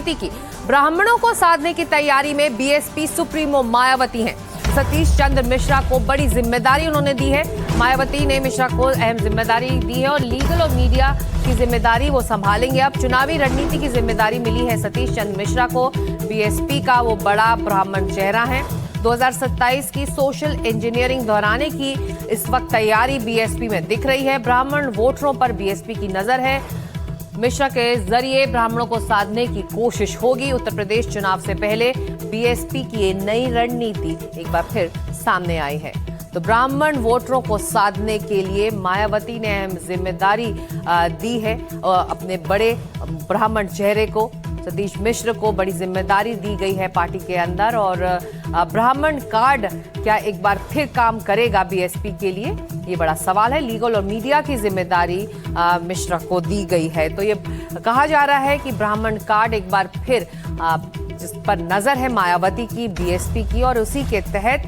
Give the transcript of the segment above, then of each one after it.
की ब्राह्मणों को साधने की तैयारी में बीएसपी सुप्रीमो मायावती हैं। सतीश चंद्र मिश्रा को बड़ी जिम्मेदारी उन्होंने दी है। मायावती ने मिश्रा को अहम जिम्मेदारी दी है और लीगल और मीडिया की जिम्मेदारी वो संभालेंगे। अब चुनावी रणनीति की जिम्मेदारी मिली है सतीश चंद्र मिश्रा को। बीएसपी का वो बड़ा ब्राह्मण चेहरा है। 2027 की सोशल इंजीनियरिंग दोहराने की इस वक्त तैयारी बीएसपी में दिख रही है। ब्राह्मण वोटरों पर बीएसपी की नजर है। मिश्रा के जरिए ब्राह्मणों को साधने की कोशिश होगी। उत्तर प्रदेश चुनाव से पहले बीएसपी की ये नई रणनीति एक बार फिर सामने आई है। तो ब्राह्मण वोटरों को साधने के लिए मायावती ने अहम जिम्मेदारी दी है। अपने बड़े ब्राह्मण चेहरे को सतीश मिश्र को बड़ी जिम्मेदारी दी गई है पार्टी के अंदर। और ब्राह्मण कार्ड क्या एक बार फिर काम करेगा बीएसपी के लिए, ये बड़ा सवाल है। लीगल और मीडिया की जिम्मेदारी मिश्रा को दी गई है। तो ये कहा जा रहा है कि ब्राह्मण कार्ड एक बार फिर जिस पर नजर है मायावती की, बीएसपी की, और उसी के तहत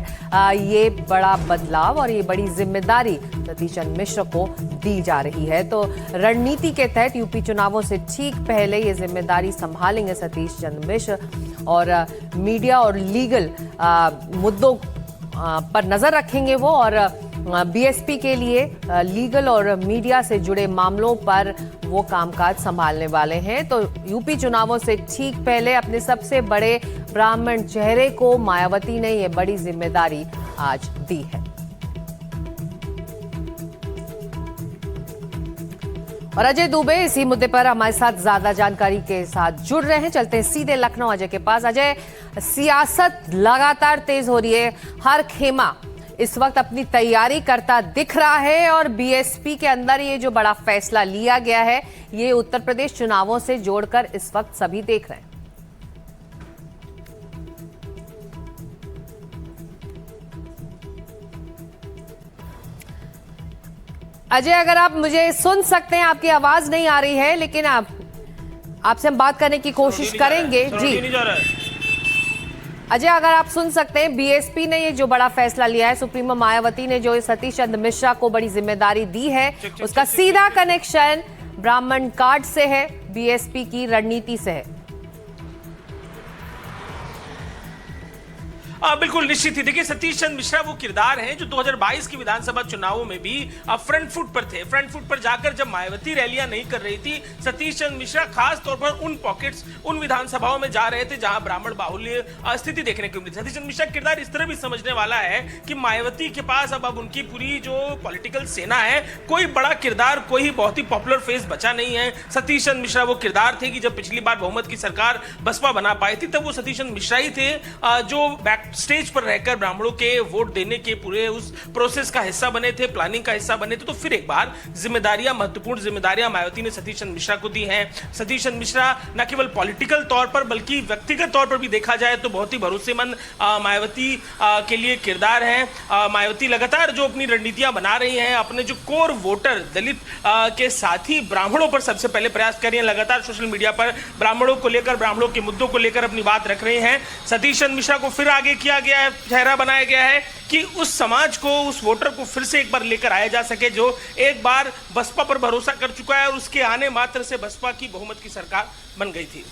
ये बड़ा बदलाव और ये बड़ी जिम्मेदारी सतीश चंद्र मिश्र को दी जा रही है। तो रणनीति के तहत यूपी चुनावों से ठीक पहले ये जिम्मेदारी संभालेंगे सतीश चंद्र मिश्र और मीडिया और लीगल मुद्दों पर नजर रखेंगे वो। और बीएसपी के लिए लीगल और मीडिया से जुड़े मामलों पर वो कामकाज संभालने वाले हैं। तो यूपी चुनावों से ठीक पहले अपने सबसे बड़े ब्राह्मण चेहरे को मायावती ने ये बड़ी जिम्मेदारी आज दी है। और अजय दुबे इसी मुद्दे पर हमारे साथ ज्यादा जानकारी के साथ जुड़ रहे हैं। चलते हैं सीधे लखनऊ अजय के पास। अजय, सियासत लगातार तेज हो रही है। हर खेमा इस वक्त अपनी तैयारी करता दिख रहा है और बीएसपी के अंदर ये जो बड़ा फैसला लिया गया है, ये उत्तर प्रदेश चुनावों से जोड़कर इस वक्त सभी देख रहे हैं। अजय, अगर आप मुझे सुन सकते हैं, आपकी आवाज नहीं आ रही है, लेकिन आपसे हम बात करने की कोशिश करेंगे। जी अजय, अगर आप सुन सकते हैं, बीएसपी ने ये जो बड़ा फैसला लिया है, सुप्रीमो मायावती ने जो सतीश चंद्र मिश्रा को बड़ी जिम्मेदारी दी है, उसका सीधा कनेक्शन ब्राह्मण कार्ड से है, बीएसपी की रणनीति से है। बिल्कुल निश्चित ही। देखिए, सतीश चंद्र मिश्रा वो किरदार हैं जो 2022 के विधानसभा चुनावों में भी फ्रंट फुट पर थे। फ्रंट फुट पर जाकर जब मायावती रैलियां नहीं कर रही थी, सतीश चंद्र मिश्रा खास तौर पर उन पॉकेट्स, उन विधानसभाओं में जा रहे थे जहां ब्राह्मण बाहुल्य स्थिति देखने को मिली। सतीश चंद्र मिश्रा किरदार इस तरह भी समझने वाला है कि मायावती के पास अब उनकी पूरी जो पॉलिटिकल सेना है, कोई बड़ा किरदार, कोई बहुत ही पॉपुलर फेस बचा नहीं है। सतीश चंद्र मिश्रा वो किरदार थे कि जब पिछली बार बहुमत की सरकार बसपा बना पाई थी, तब वो सतीश चंद्र मिश्रा ही थे जो बैक स्टेज पर रहकर ब्राह्मणों के वोट देने के पूरे उस प्रोसेस का हिस्सा बने थे, प्लानिंग का हिस्सा बने थे। तो फिर एक बार जिम्मेदारियां, महत्वपूर्ण जिम्मेदारियां मायावती ने सतीश चंद्र मिश्रा को दी हैं। सतीश चंद्र मिश्रा न केवल पॉलिटिकल तौर पर बल्कि व्यक्तिगत तौर पर भी देखा जाए तो बहुत ही भरोसेमंद मायावती के लिए किरदार हैं। मायावती लगातार जो अपनी रणनीतियां बना रही हैं, अपने जो कोर वोटर दलित के साथ ही ब्राह्मणों पर सबसे पहले प्रयास कर रही हैं। लगातार सोशल मीडिया पर ब्राह्मणों को लेकर, ब्राह्मणों के मुद्दों को लेकर अपनी बात रख रहे हैं। सतीश चंद्र मिश्रा को फिर आगे किया गया है, चेहरा बनाया गया है कि उस समाज को, उस वोटर को फिर से एक बार लेकर आया जा सके जो एक बार बसपा पर भरोसा कर चुका है और उसके आने मात्र से बसपा की बहुमत की सरकार बन गई थी।